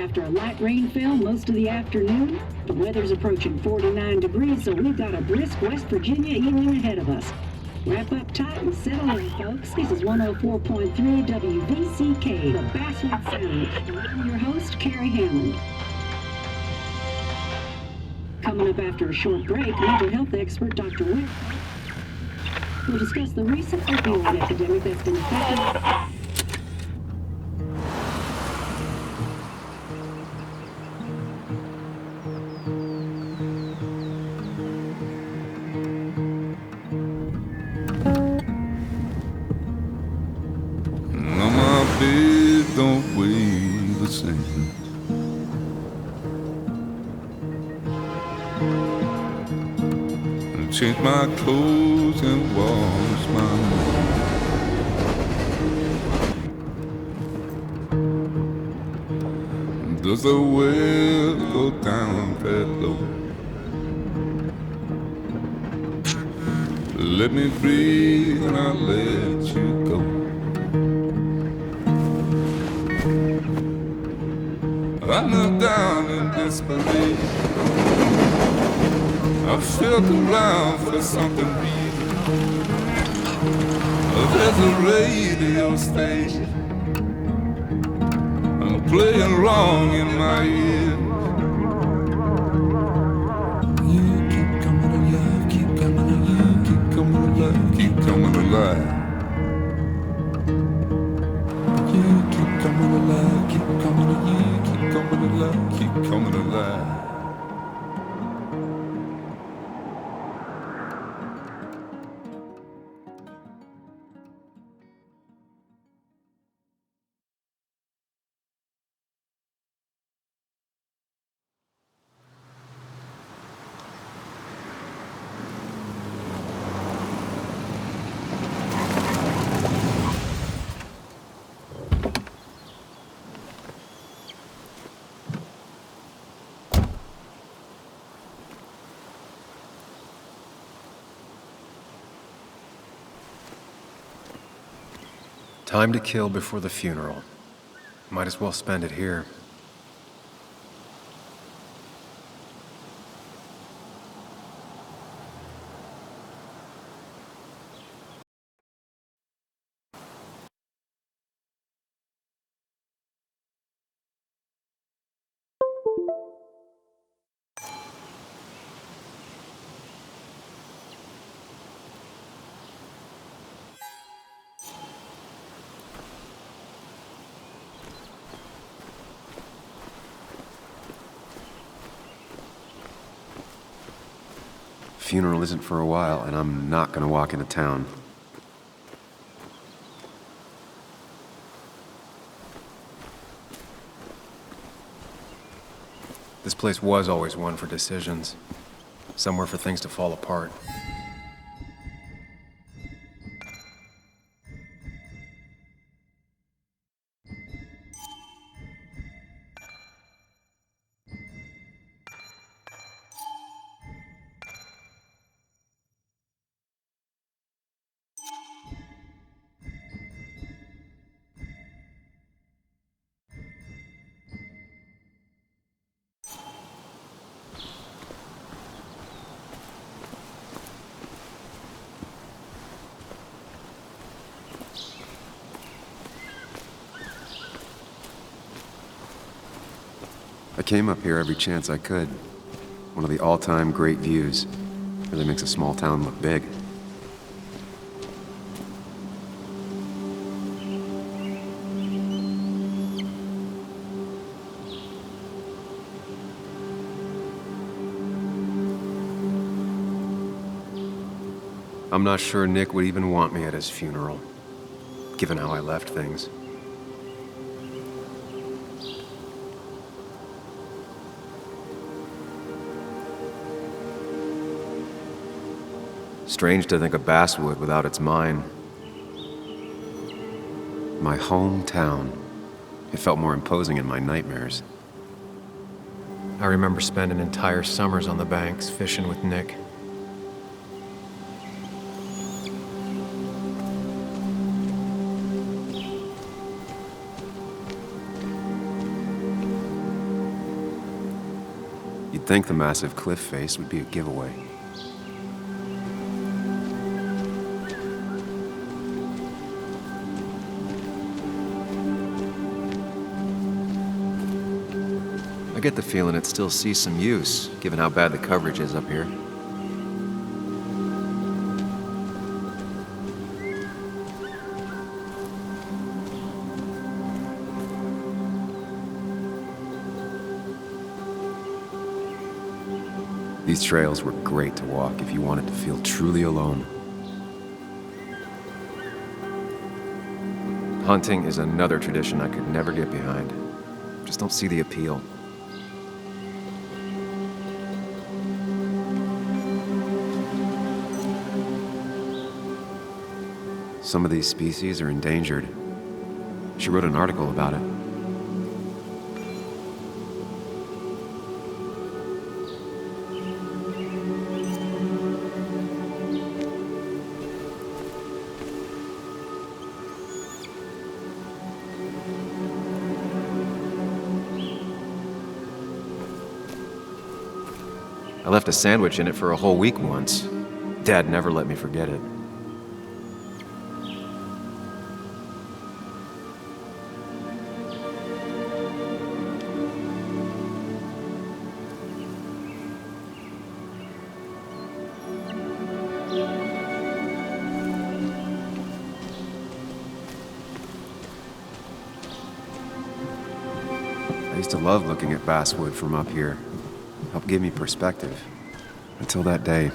after a light rainfall most of the afternoon. The weather's approaching 49 degrees, so we've got a brisk West Virginia evening ahead of us. Wrap up tight and settle in, folks. This is 104.3 WVCK, the Basswood Sound. And I'm your host, Carrie Hammond. Coming up after a short break, mental health expert Dr. Webb will discuss the recent opioid epidemic that's been affecting. Don't weigh the same. And change my clothes and wash my hands. Does the well go down that low? Let me breathe and I'll let you go. I knelt down in desperation. I felt around for something real. There's a radio station playing wrong in my ear. You keep coming alive, keep coming alive, keep coming alive, keep coming alive. You keep coming alive, keep coming alive, keep coming alive, keep coming alive. Time to kill before the funeral. Might as well spend it here. Funeral isn't for a while, and I'm not gonna walk into town. This place was always one for decisions. Somewhere for things to fall apart. I came up here every chance I could. One of the all-time great views. Really makes a small town look big. I'm not sure Nick would even want me at his funeral, given how I left things. Strange to think of Basswood without its mine. My hometown. It felt more imposing in my nightmares. I remember spending entire summers on the banks fishing with Nick. You'd think the massive cliff face would be a giveaway. I get the feeling it still sees some use, given how bad the coverage is up here. These trails were great to walk if you wanted to feel truly alone. Hunting is another tradition I could never get behind. Just don't see the appeal. Some of these species are endangered. She wrote an article about it. I left a sandwich in it for a whole week once. Dad never let me forget it. I used to love looking at Basswood from up here. Helped give me perspective. Until that day.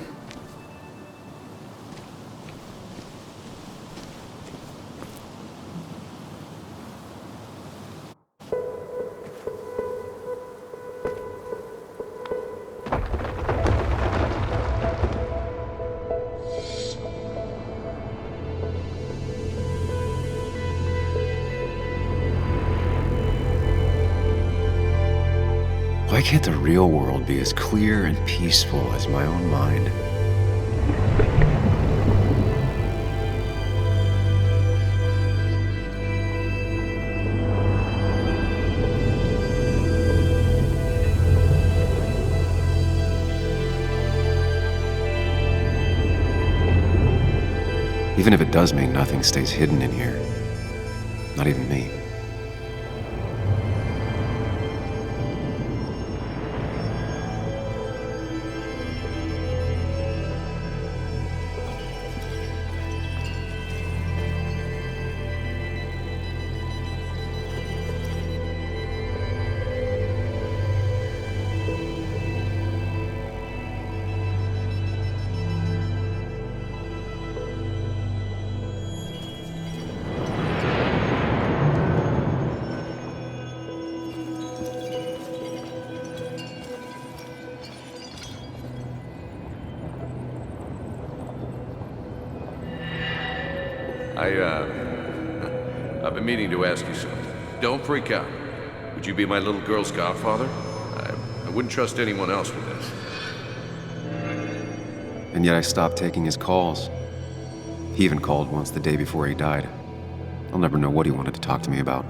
Why can't the real world be as clear and peaceful as my own mind? Even if it does mean nothing stays hidden in here. Not even me. I've been meaning to ask you something. Don't freak out. Would you be my little girl's godfather? I wouldn't trust anyone else with this. And yet I stopped taking his calls. He even called once the day before he died. I'll never know what he wanted to talk to me about.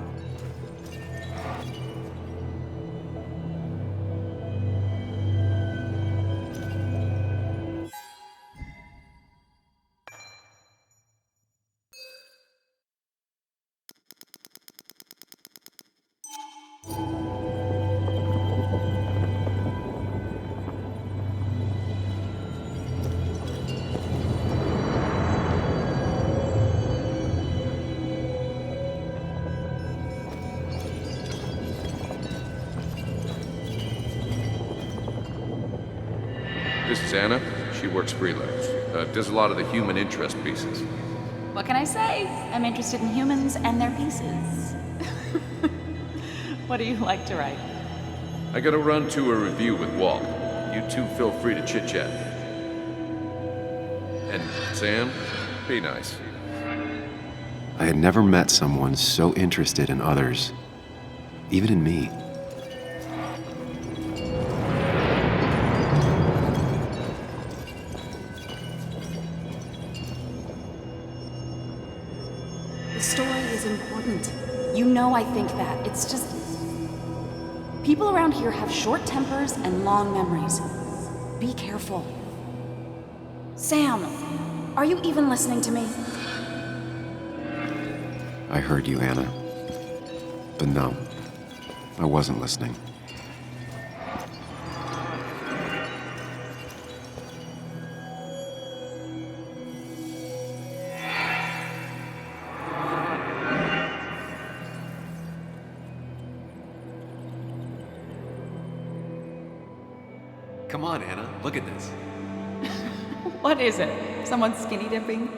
This is Anna. She works freelance. Does a lot of the human interest pieces. What can I say? I'm interested in humans and their pieces. What do you like to write? I gotta run to a review with Walt. You two feel free to chit-chat. And Sam, be nice. I had never met someone so interested in others, even in me. The story is important. You know I think that. It's just... People around here have short tempers and long memories. Be careful. Sam, are you even listening to me? I heard you, Anna. But no, I wasn't listening. Come on, Anna, look at this. What is it? Someone skinny dipping?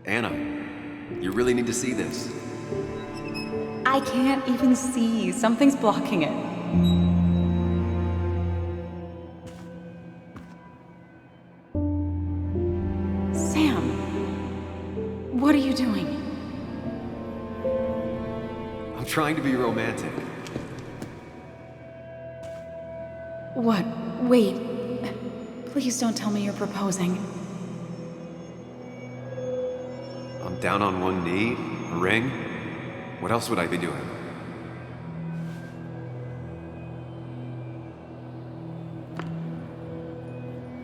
Anna, you really need to see this. I can't even see. Something's blocking it. Sam, what are you doing? I'm trying to be romantic. What? Wait. Please don't tell me you're proposing. I'm down on one knee, a ring. What else would I be doing?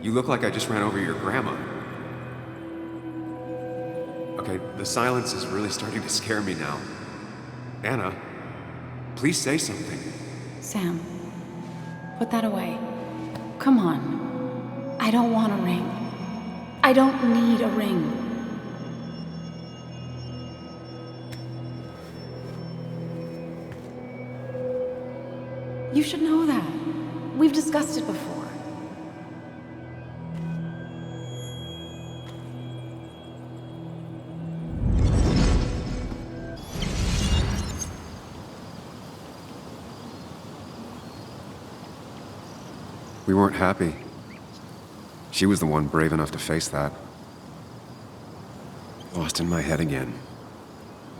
You look like I just ran over your grandma. Okay, the silence is really starting to scare me now. Anna, please say something. Sam, put that away. Come on. I don't want a ring. I don't need a ring. You should know that. We've discussed it before. We weren't happy. She was the one brave enough to face that. Lost in my head again.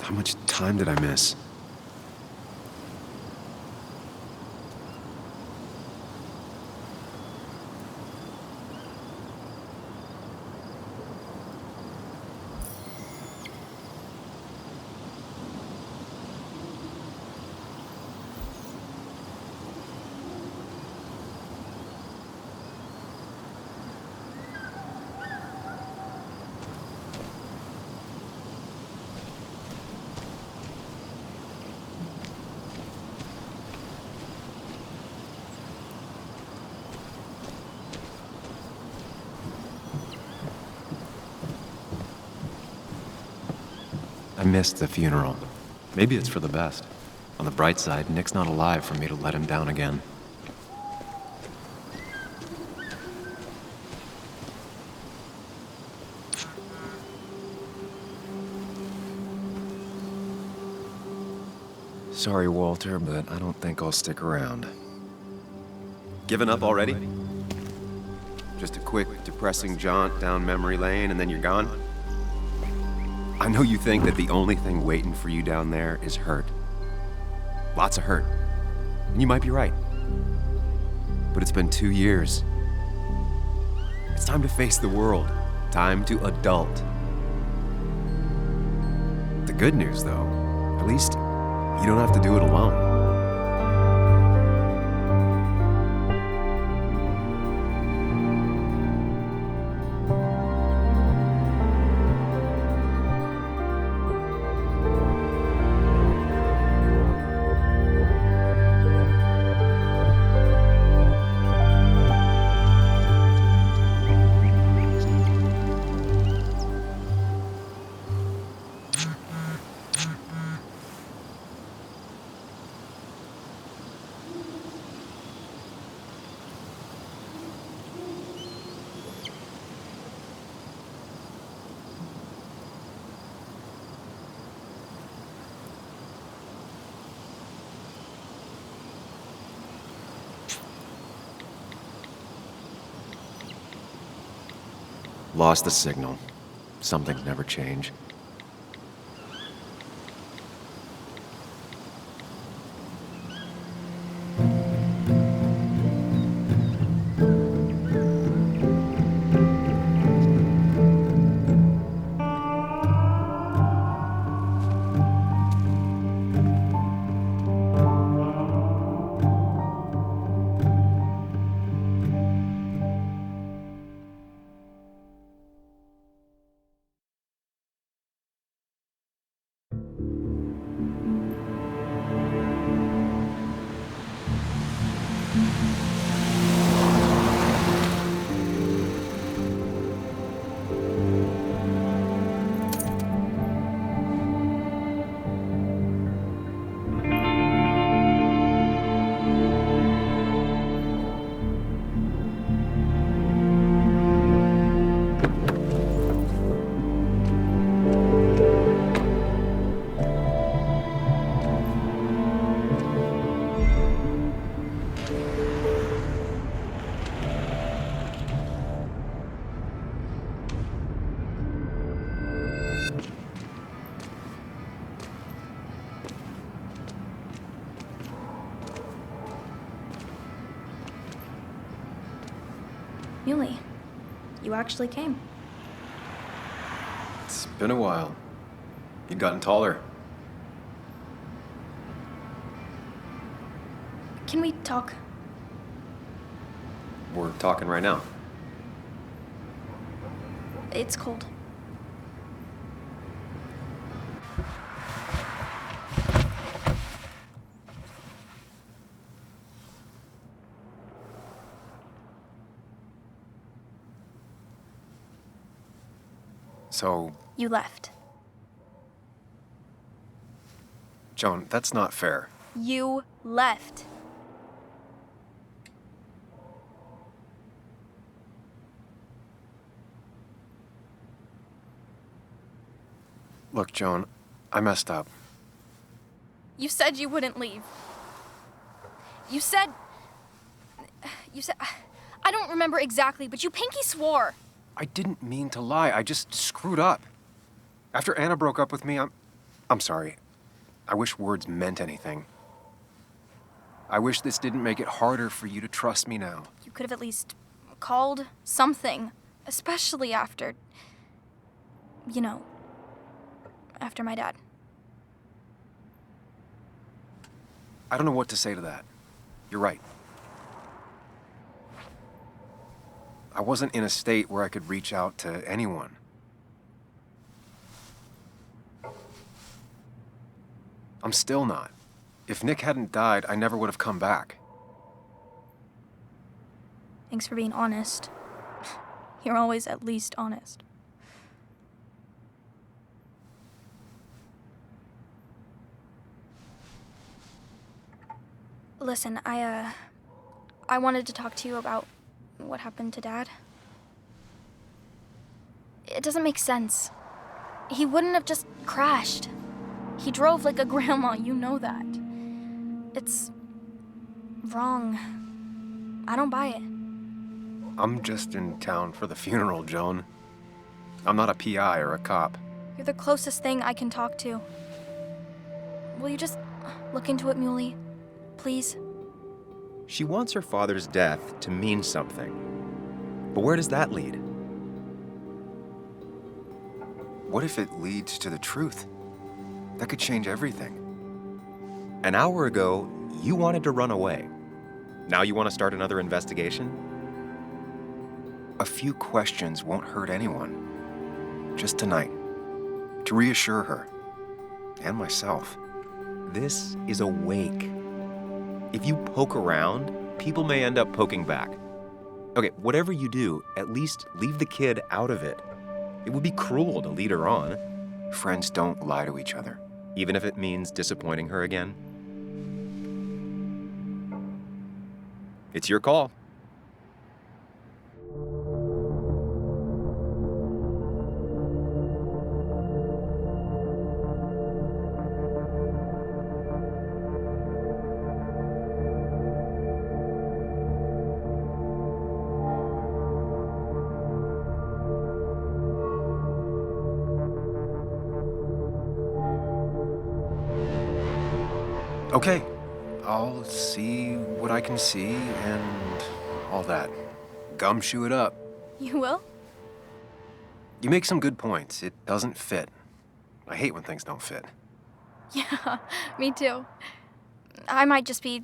How much time did I miss? I missed the funeral. Maybe it's for the best. On the bright side, Nick's not alive for me to let him down again. Sorry, Walter, but I don't think I'll stick around. Given up already? Just a quick, depressing jaunt down memory lane and then you're gone? I know you think that the only thing waiting for you down there is hurt. Lots of hurt. And you might be right. But it's been 2 years. It's time to face the world. Time to adult. The good news, though, at least you don't have to do it alone. Lost the signal. Some things never change. Muley, you actually came. It's been a while. You've gotten taller. Can we talk? We're talking right now. It's cold. So, You left. Joan, that's not fair. You left. Look, Joan, I messed up. You said you wouldn't leave. You said... I don't remember exactly, but you pinky swore. I didn't mean to lie. I just screwed up. After Anna broke up with me, I'm sorry. I wish words meant anything. I wish this didn't make it harder for you to trust me now. You could have at least called something, especially after... You know, after my dad. I don't know what to say to that. You're right. I wasn't in a state where I could reach out to anyone. I'm still not. If Nick hadn't died, I never would have come back. Thanks for being honest. You're always at least honest. Listen, I wanted to talk to you about what happened to Dad. It doesn't make sense. He wouldn't have just crashed. He drove like a grandma, you know that. It's wrong. I don't buy it. I'm just in town for the funeral, Joan. I'm not a PI or a cop. You're the closest thing I can talk to. Will you just look into it, Muley? Please? She wants her father's death to mean something. But where does that lead? What if it leads to the truth? That could change everything. An hour ago, you wanted to run away. Now you want to start another investigation? A few questions won't hurt anyone. Just tonight. To reassure her. And myself. This is a wake. If you poke around, people may end up poking back. Okay, whatever you do, at least leave the kid out of it. It would be cruel to lead her on. Friends don't lie to each other. Even if it means disappointing her again. It's your call. Okay, I'll see what I can see and all that. Gumshoe it up. You will? You make some good points. It doesn't fit. I hate when things don't fit. Yeah, me too. I might just be,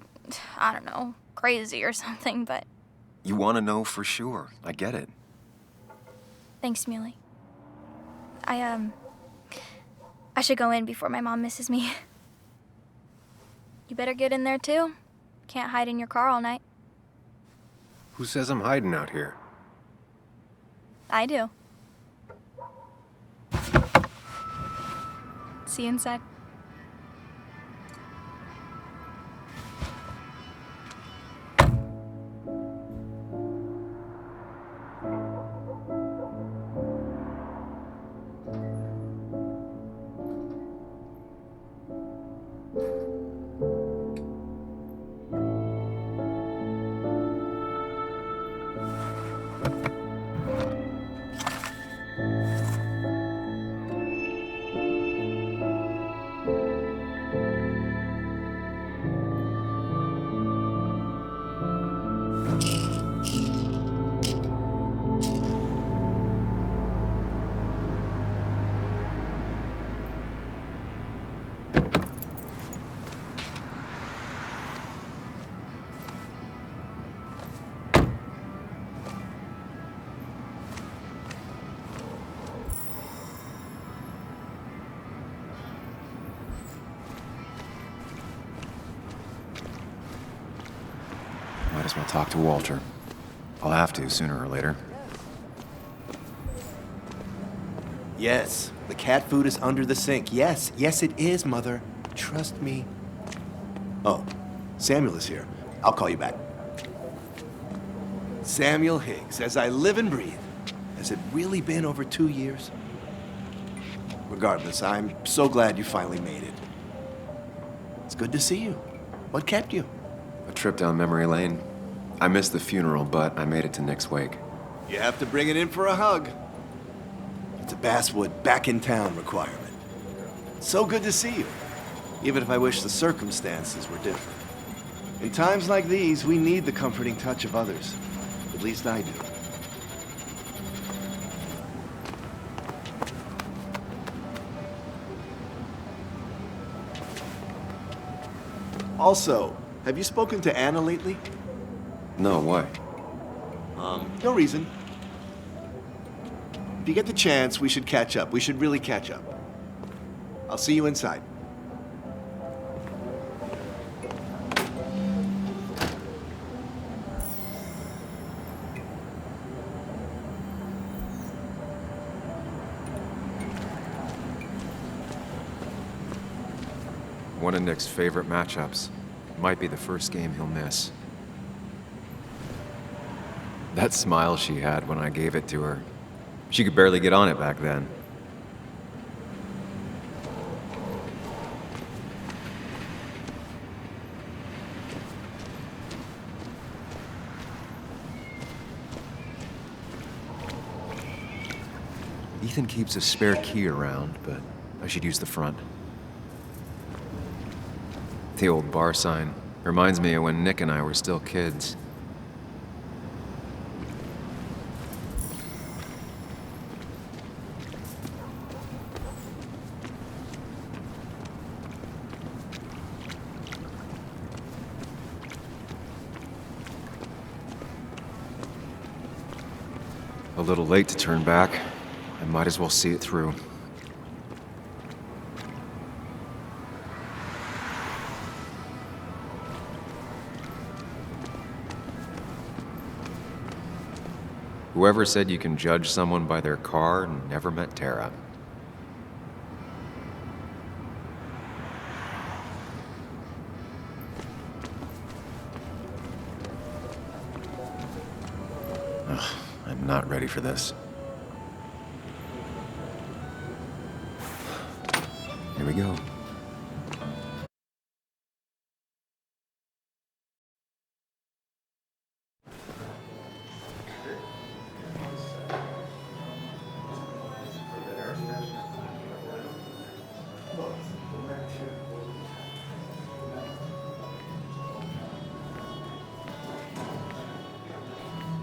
I don't know, crazy or something, but... You want to know for sure. I get it. Thanks, Muley. I should go in before my mom misses me. You better get in there, too. Can't hide in your car all night. Who says I'm hiding out here? I do. See you inside. Guess I'll talk to Walter. I'll have to, sooner or later. Yes, the cat food is under the sink. Yes, yes it is, Mother. Trust me. Oh, Samuel is here. I'll call you back. Samuel Higgs, as I live and breathe. Has it really been over 2 years? Regardless, I'm so glad you finally made it. It's good to see you. What kept you? A trip down memory lane. I missed the funeral, but I made it to Nick's wake. You have to bring it in for a hug. It's a Basswood back-in-town requirement. So good to see you, even if I wish the circumstances were different. In times like these, we need the comforting touch of others. At least I do. Also, have you spoken to Anna lately? No, why? No reason. If you get the chance, we should catch up. We should really catch up. I'll see you inside. One of Nick's favorite matchups. Might be the first game he'll miss. That smile she had when I gave it to her. She could barely get on it back then. Ethan keeps a spare key around, but I should use the front. The old bar sign reminds me of when Nick and I were still kids. A little late to turn back. I might as well see it through. Whoever said you can judge someone by their car never met Tara. Ugh, I'm not ready for this. Here we go.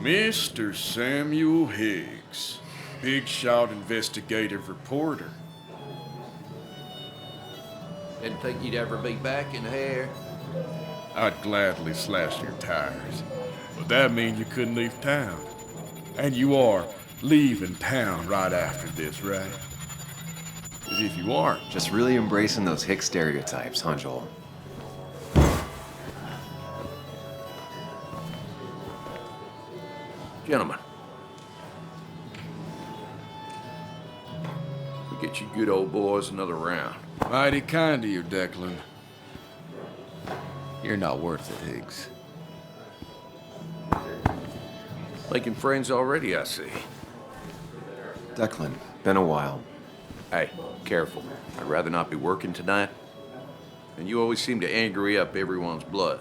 Mr. Samuel Higgs, big shot investigative reporter. Didn't think you'd ever be back in here. I'd gladly slash your tires, but that means you couldn't leave town. And you are leaving town right after this, right? As if you aren't. Just really embracing those Hicks stereotypes, huh, Joel? Gentlemen, we get you good old boys another round. Mighty kind of you, Declan. You're not worth it, Higgs. Making friends already, I see. Declan, been a while. Hey, careful. I'd rather not be working tonight. And you always seem to angry up everyone's blood.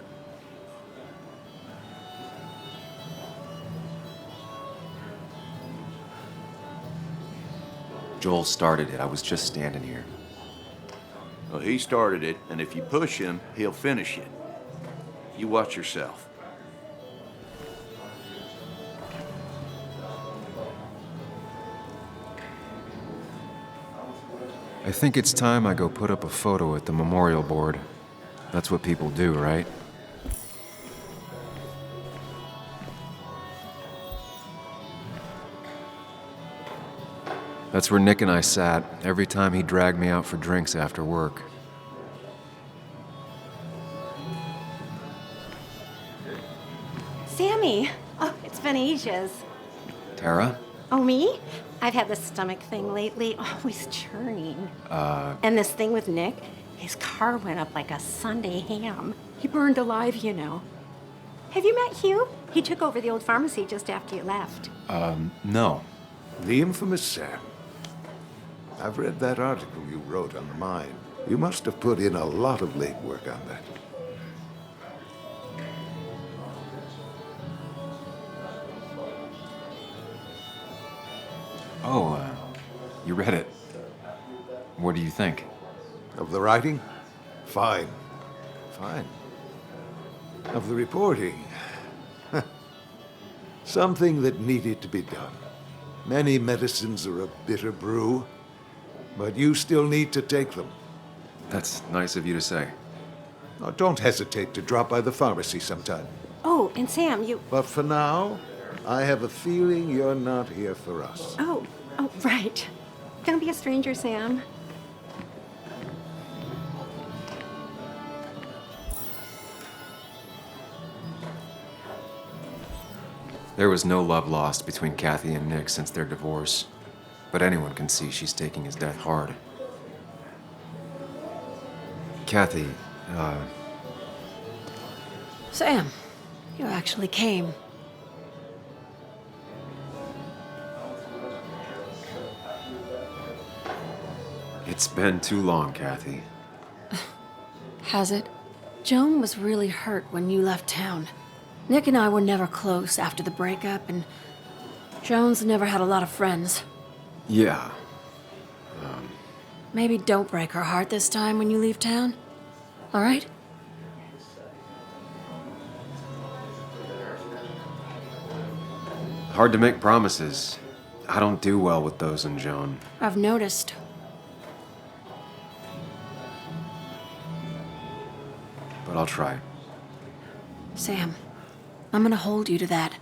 Joel started it. I was just standing here. Well, he started it, and if you push him, he'll finish it. You watch yourself. I think it's time I go put up a photo at the memorial board. That's what people do, right? That's where Nick and I sat every time he dragged me out for drinks after work. Sammy. Oh, it's been ages. Tara? Oh, me? I've had this stomach thing lately, always churning. And this thing with Nick, his car went up like a Sunday ham. He burned alive, you know. Have you met Hugh? He took over the old pharmacy just after you left. No. The infamous Sam. I've read that article you wrote on the mine. You must have put in a lot of legwork on that. Oh, you read it. What do you think? Of the writing? Fine. Fine. Of the reporting? Something that needed to be done. Many medicines are a bitter brew, but you still need to take them. That's nice of you to say. Now, don't hesitate to drop by the pharmacy sometime. Oh, and Sam, you... But for now, I have a feeling you're not here for us. Oh, right. Don't be a stranger, Sam. There was no love lost between Kathy and Nick since their divorce, but anyone can see she's taking his death hard. Kathy, Sam, you actually came. it's been too long, Kathy. Has it? Joan was really hurt when you left town. Nick and I were never close after the breakup, and Joan's never had a lot of friends. Yeah. Maybe don't break her heart this time when you leave town. All right? Hard to make promises. I don't do well with those in Joan. I've noticed. But I'll try. Sam, I'm gonna hold you to that.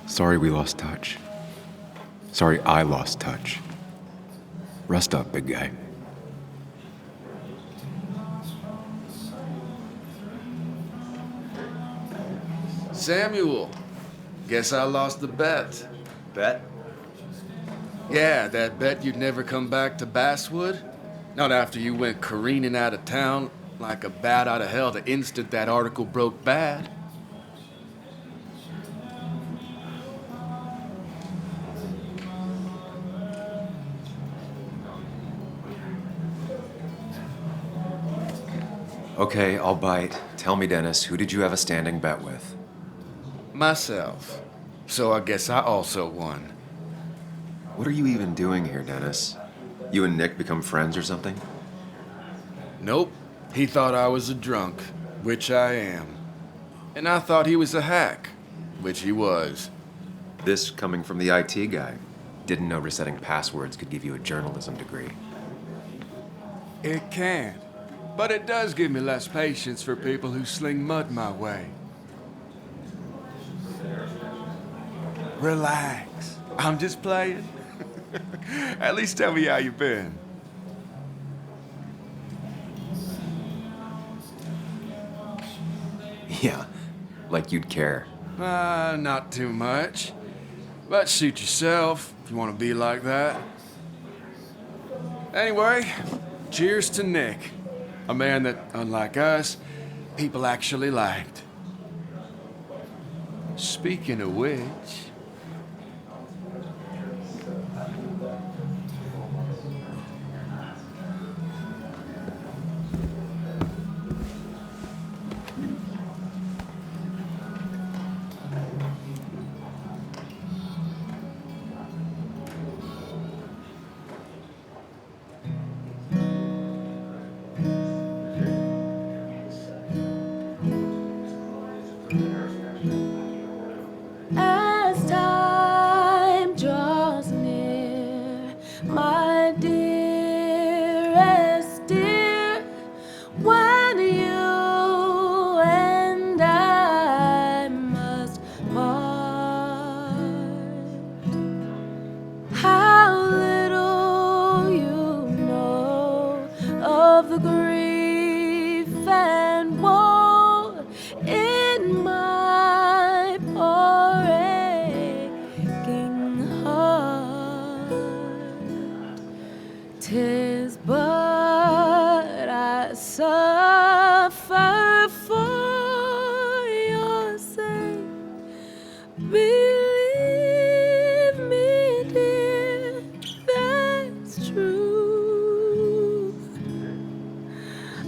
Sorry we lost touch. Sorry I lost touch. Rest up, big guy. Samuel, guess I lost the bet. Bet? Yeah, that bet you'd never come back to Basswood. Not after you went careening out of town like a bat out of hell the instant that article broke bad. Okay, I'll bite. Tell me, Dennis, who did you have a standing bet with? Myself. So I guess I also won. What are you even doing here, Dennis? You and Nick become friends or something? Nope. He thought I was a drunk, which I am. And I thought he was a hack, which he was. This coming from the IT guy. Didn't know resetting passwords could give you a journalism degree. It can. But it does give me less patience for people who sling mud my way. Relax. I'm just playing. At least tell me how you been. Yeah, like you'd care. Not too much. But suit yourself if you want to be like that. Anyway, cheers to Nick. A man that, unlike us, people actually liked. Speaking of which... As 'tis but I suffer for your sake. Believe me, dear, that's true.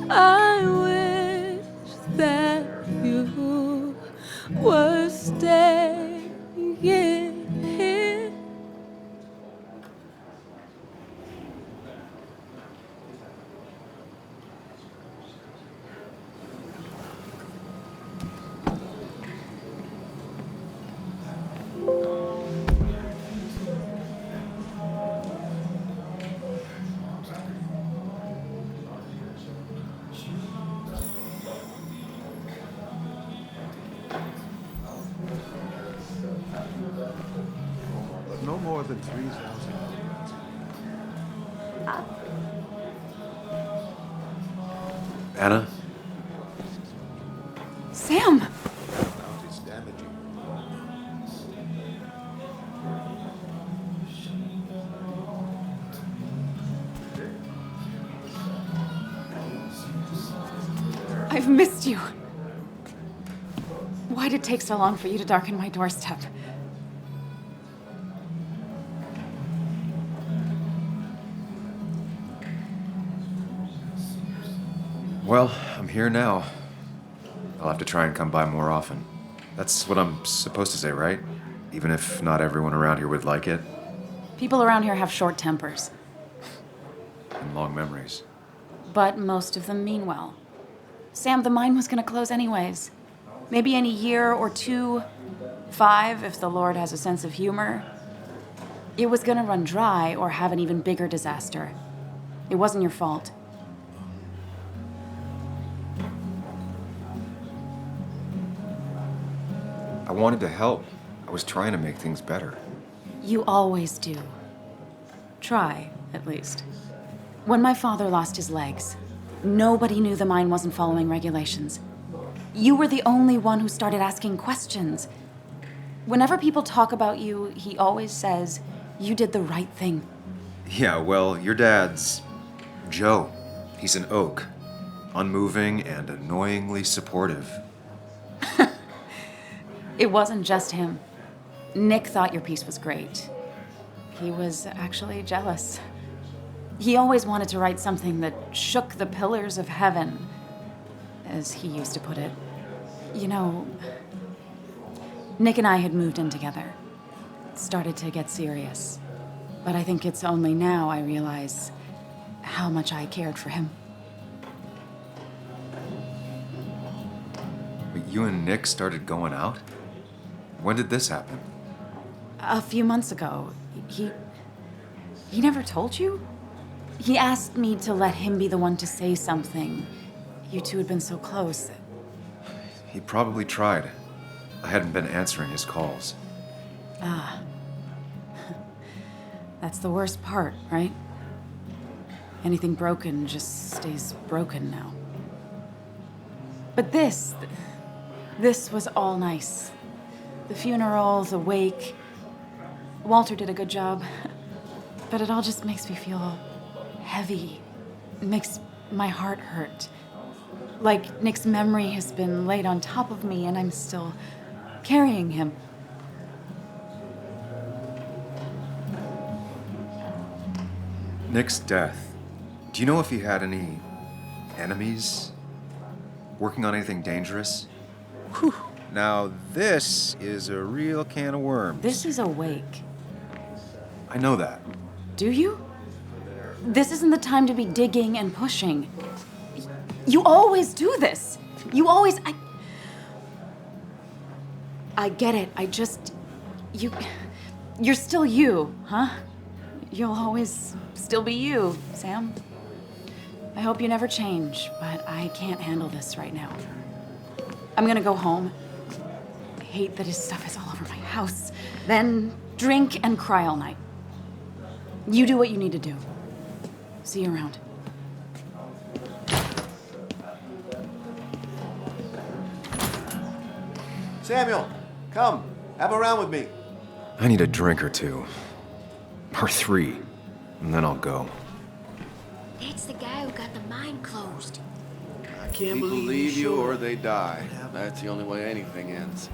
I wish that you were staying here. But no more than 3,000. Anna? Sam! Count is damaging. I've missed you. Why'd it take so long for you to darken my doorstep? Well, I'm here now. I'll have to try and come by more often. That's what I'm supposed to say, right? Even if not everyone around here would like it. People around here have short tempers, And long memories. but most of them mean well. Sam, the mine was gonna close anyways. Maybe in a year or 2, 5, if the Lord has a sense of humor. It was gonna run dry or have an even bigger disaster. It wasn't your fault. I wanted to help. I was trying to make things better. You always do. Try, at least. When my father lost his legs, nobody knew the mine wasn't following regulations. You were the only one who started asking questions. Whenever people talk about you, he always says, you did the right thing. Yeah, well, your dad's Joe. He's an oak. Unmoving and annoyingly supportive. It wasn't just him. Nick thought your piece was great. He was actually jealous. He always wanted to write something that shook the pillars of heaven, as he used to put it. You know, Nick and I had moved in together. It started to get serious. But I think it's only now I realize how much I cared for him. But you and Nick started going out? When did this happen? A few months ago. He never told you? He asked me to let him be the one to say something. You two had been so close. He probably tried. I hadn't been answering his calls. Ah. That's the worst part, right? Anything broken just stays broken now. But this was all nice. The funeral, the wake. Walter did a good job. But it all just makes me feel heavy. It makes my heart hurt. Like Nick's memory has been laid on top of me and I'm still carrying him. Nick's death. Do you know if he had any enemies? Working on anything dangerous? Whew. Now this is a real can of worms. This is a wake. I know that. Do you? This isn't the time to be digging and pushing. You always do this. You always... I get it. You're still you, huh? You'll always still be you, Sam. I hope you never change, but I can't handle this right now. I'm gonna go home. I hate that his stuff is all over my house. Then drink and cry all night. You do what you need to do. See you around. Samuel, come. Have a round with me. I need a drink or two. Or 3. And then I'll go. That's the guy who got the mine closed. I can't People leave you sure. or they die. That's the only way anything ends.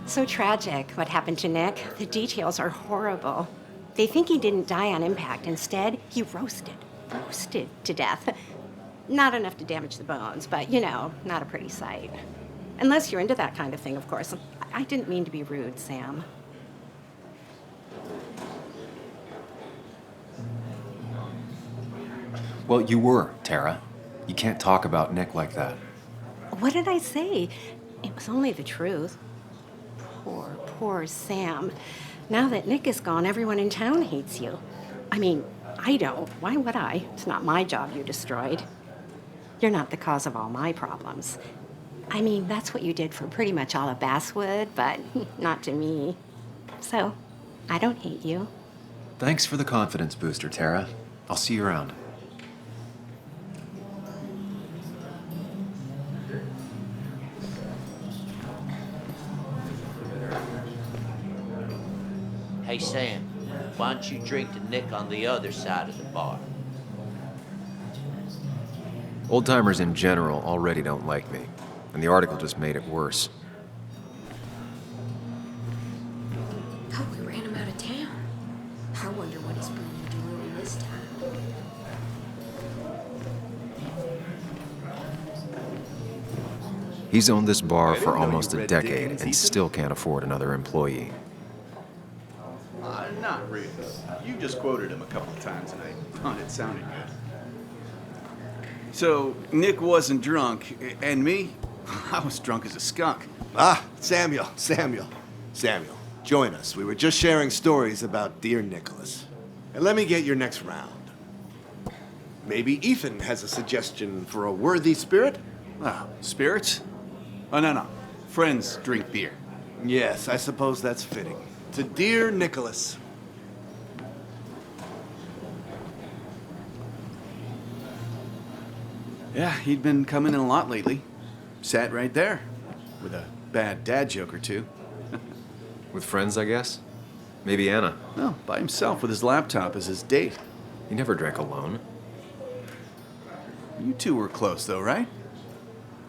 So tragic what happened to Nick. The details are horrible. They think he didn't die on impact. Instead, he roasted to death. Not enough to damage the bones, but you know, not a pretty sight. Unless you're into that kind of thing, of course. I didn't mean to be rude, Sam. Well, you were, Tara. You can't talk about Nick like that. What did I say? It was only the truth. Poor Sam. Now that Nick is gone, everyone in town hates you. I mean, I don't. Why would I? It's not my job you destroyed. You're not the cause of all my problems. I mean, that's what you did for pretty much all of Basswood, but not to me. So, I don't hate you. Thanks for the confidence booster, Tara. I'll see you around. Hey, Sam, why don't you drink to Nick on the other side of the bar? Old-timers in general already don't like me, and the article just made it worse. Oh, we ran him out of town. I wonder what he's planning to ruin this time. He's owned this bar for almost a decade and still can't afford another employee. Not really. You just quoted him a couple of times and I thought it sounded good. So, Nick wasn't drunk, and me? I was drunk as a skunk. Ah, Samuel, join us. We were just sharing stories about dear Nicholas. And let me get your next round. Maybe Ethan has a suggestion for a worthy spirit? Oh, spirits? Oh, no. Friends drink beer. Yes, I suppose that's fitting. To dear Nicholas. Yeah, he'd been coming in a lot lately. Sat right there. With a bad dad joke or two. With friends, I guess? Maybe Anna. No, by himself with his laptop as his date. He never drank alone. You two were close, though, right?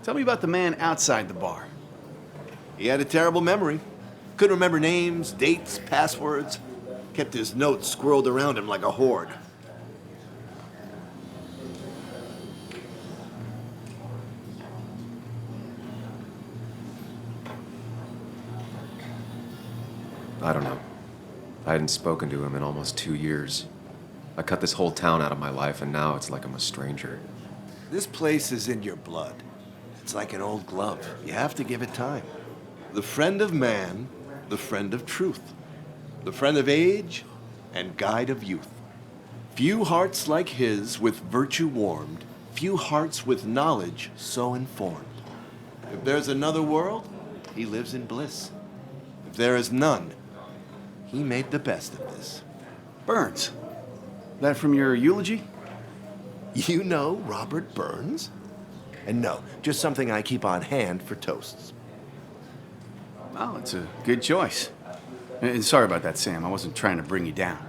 Tell me about the man outside the bar. He had a terrible memory. Couldn't remember names, dates, passwords. Kept his notes squirreled around him like a hoard. I don't know. I hadn't spoken to him in almost 2 years. I cut this whole town out of my life, and now it's like I'm a stranger. This place is in your blood. It's like an old glove. You have to give it time. The friend of man, the friend of truth. The friend of age, and guide of youth. Few hearts like his with virtue warmed, few hearts with knowledge so informed. If there's another world, he lives in bliss. If there is none, he made the best of this. Burns. That from your eulogy? You know Robert Burns? And no, just something I keep on hand for toasts. Well, it's a good choice. And sorry about that, Sam. I wasn't trying to bring you down.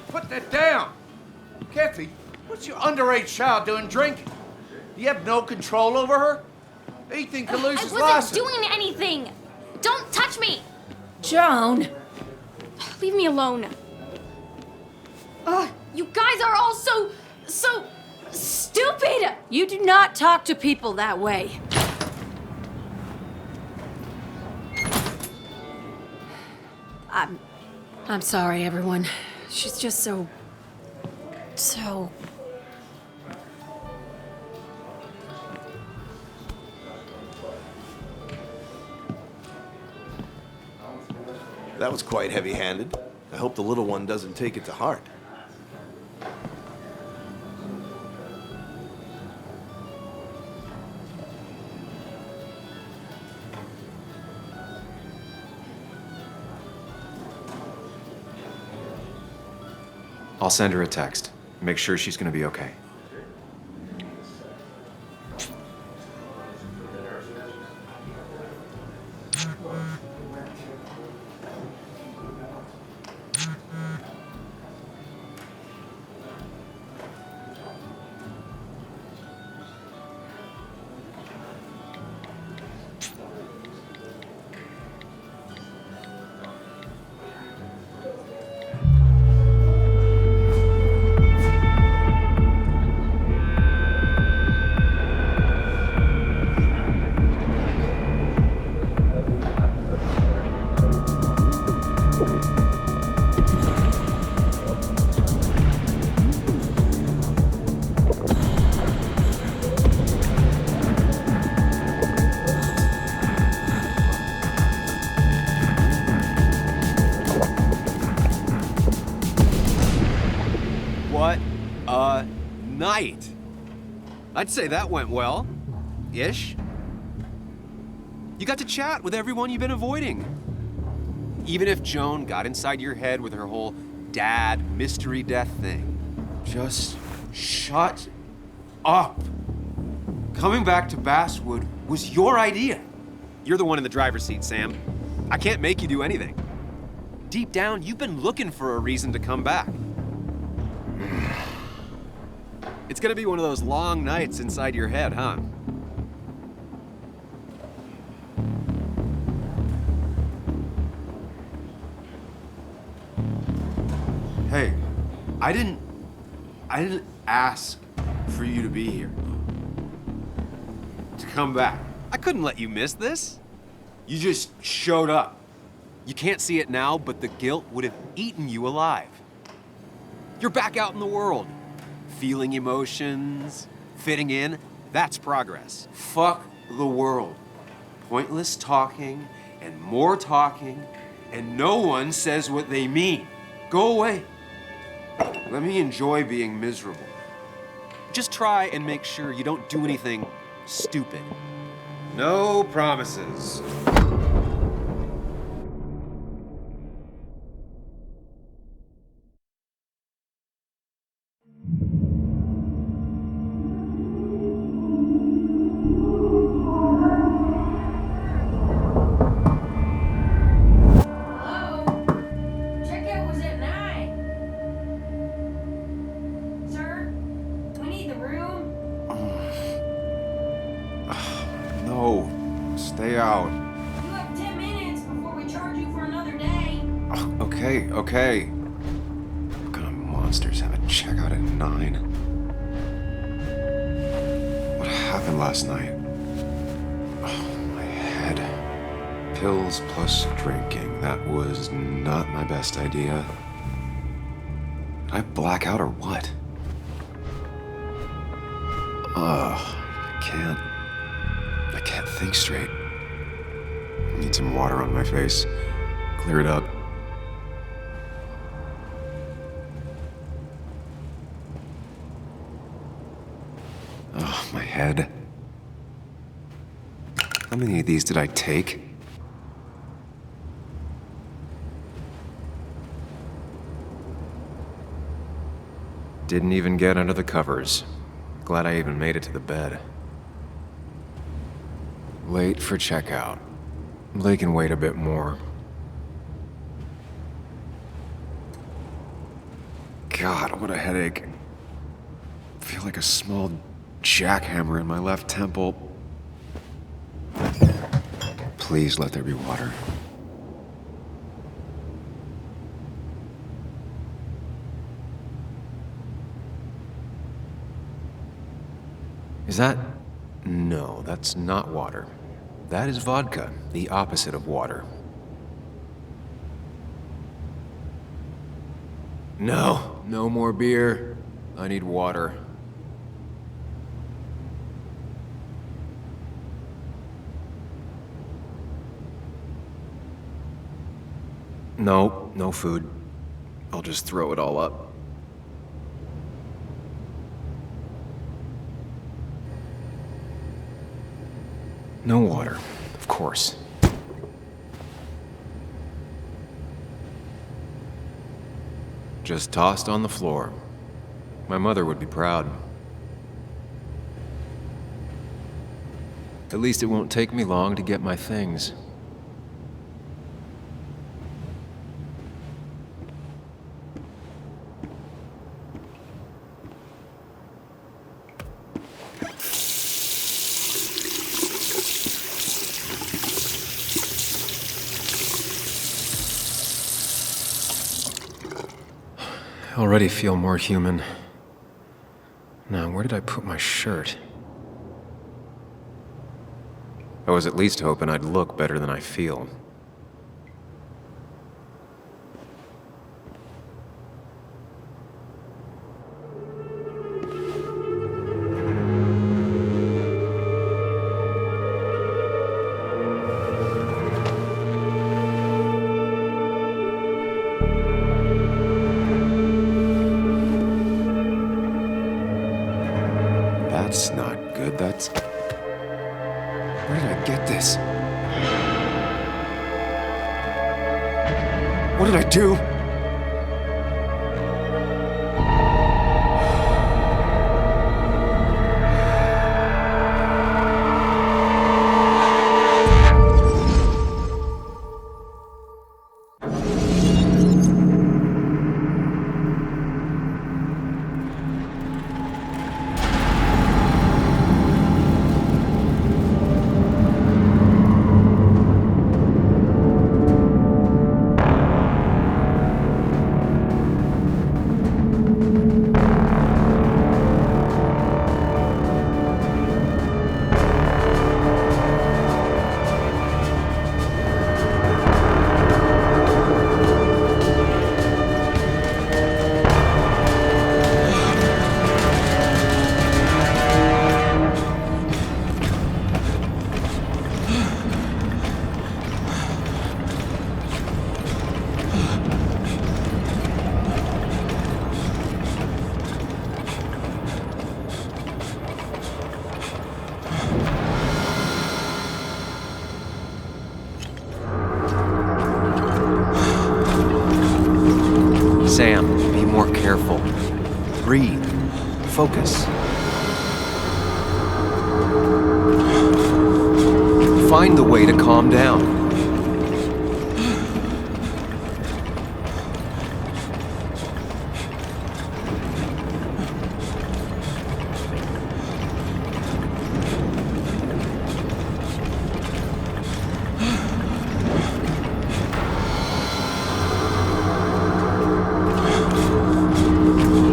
Put that down! Kathy, what's your underage child doing drinking? You have no control over her? Ethan could lose his I license. wasn't doing anything! Don't touch me! Joan! Leave me alone. Ugh, you guys are all so stupid! You do not talk to people that way. I'm sorry, everyone. She's just so... That was quite heavy-handed. I hope the little one doesn't take it to heart. I'll send her a text. Make sure she's gonna be okay. What a night! I'd say that went well. Ish. You got to chat with everyone you've been avoiding. Even if Joan got inside your head with her whole dad mystery death thing. Just shut up. Coming back to Basswood was your idea. You're the one in the driver's seat, Sam. I can't make you do anything. Deep down, you've been looking for a reason to come back. It's gonna be one of those long nights inside your head, huh? Hey, I didn't ask for you to be here. To come back. I couldn't let you miss this. You just showed up. You can't see it now, but the guilt would have eaten you alive. You're back out in the world. Feeling emotions, fitting in, that's progress. Fuck the world. Pointless talking and more talking, and no one says what they mean. Go away. Let me enjoy being miserable. Just try and make sure you don't do anything stupid. No promises. Stay out. You have 10 minutes before we charge you for another day. Okay. What kind of monsters have a checkout at 9? What happened last night? Oh, my head. Pills plus drinking. That was not my best idea. Did I black out or what? I can't think straight. I need some water on my face. Clear it up. Oh, my head. How many of these did I take? Didn't even get under the covers. Glad I even made it to the bed. Late for checkout. They can wait a bit more. God, what a headache. I feel like a small jackhammer in my left temple. Please let there be water. Is that... No, that's not water. That is vodka, the opposite of water. No, no more beer. I need water. No, no food. I'll just throw it all up. No water, of course. Just tossed on the floor. My mother would be proud. At least it won't take me long to get my things. I already feel more human. Now, where did I put my shirt? I was at least hoping I'd look better than I feel. That's not good. That's... Where did I get this? What did I do? Sam, be more careful. Breathe. Focus. Find the way to calm down.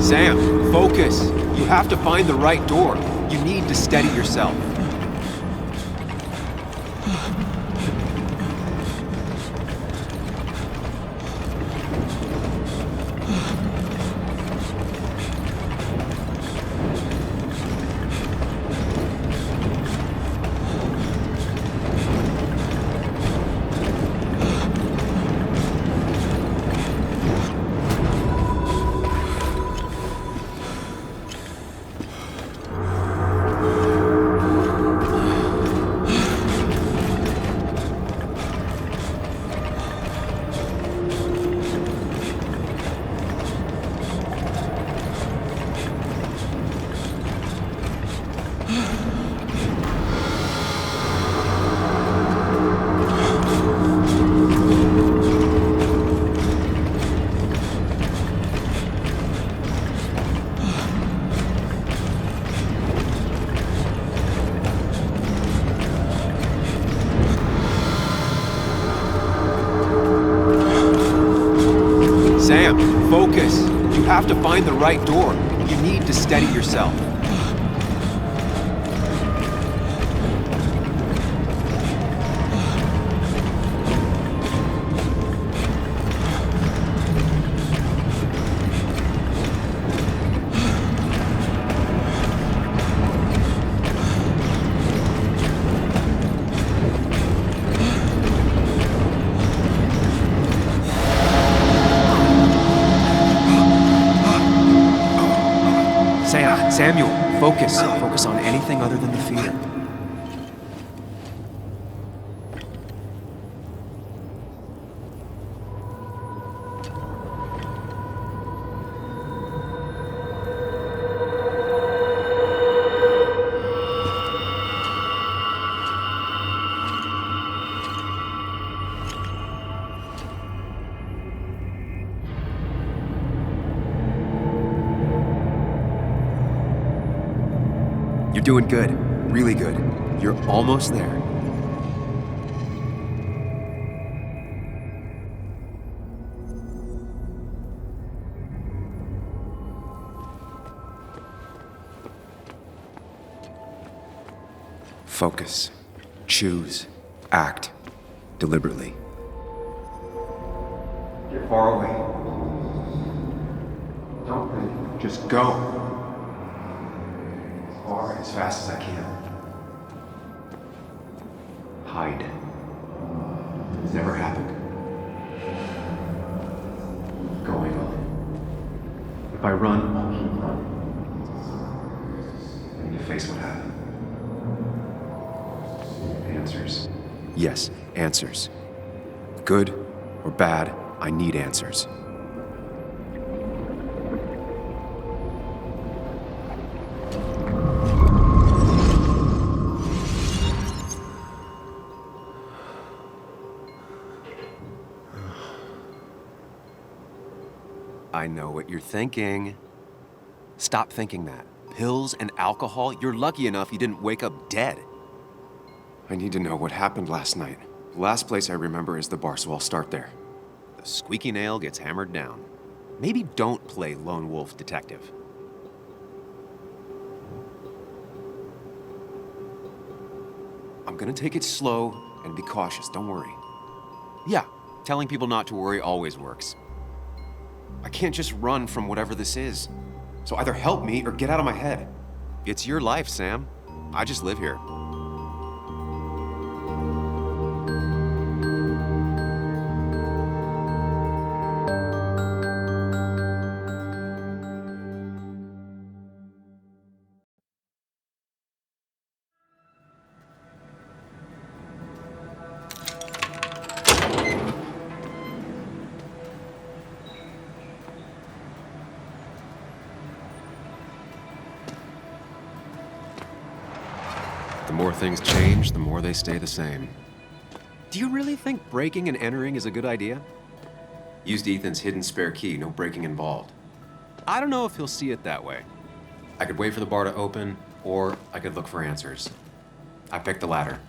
Sam, focus. You have to find the right door. You need to steady yourself. Sam, focus. You have to find the right door. You need to steady yourself. Samuel, focus. Focus on anything other than the fear. doing good. Really good. You're almost there. Focus. Choose. Act. Deliberately. Get far away. Don't think. Just go. As far, as fast as I can. Hide. It's never happened. Going on. If I run, I'll keep running. And you face what happened. Answers. Yes, answers. Good or bad, I need answers. I know what you're thinking. Stop thinking that. Pills and alcohol, you're lucky enough you didn't wake up dead. I need to know what happened last night. The last place I remember is the bar, so I'll start there. The squeaky nail gets hammered down. Maybe don't play lone wolf detective. I'm gonna take it slow and be cautious, don't worry. Yeah, telling people not to worry always works. I can't just run from whatever this is. So either help me or get out of my head. It's your life, Sam. I just live here. The more things change, the more they stay the same. Do you really think breaking and entering is a good idea? Used Ethan's hidden spare key, no breaking involved. I don't know if he'll see it that way. I could wait for the bar to open, or I could look for answers. I picked the latter.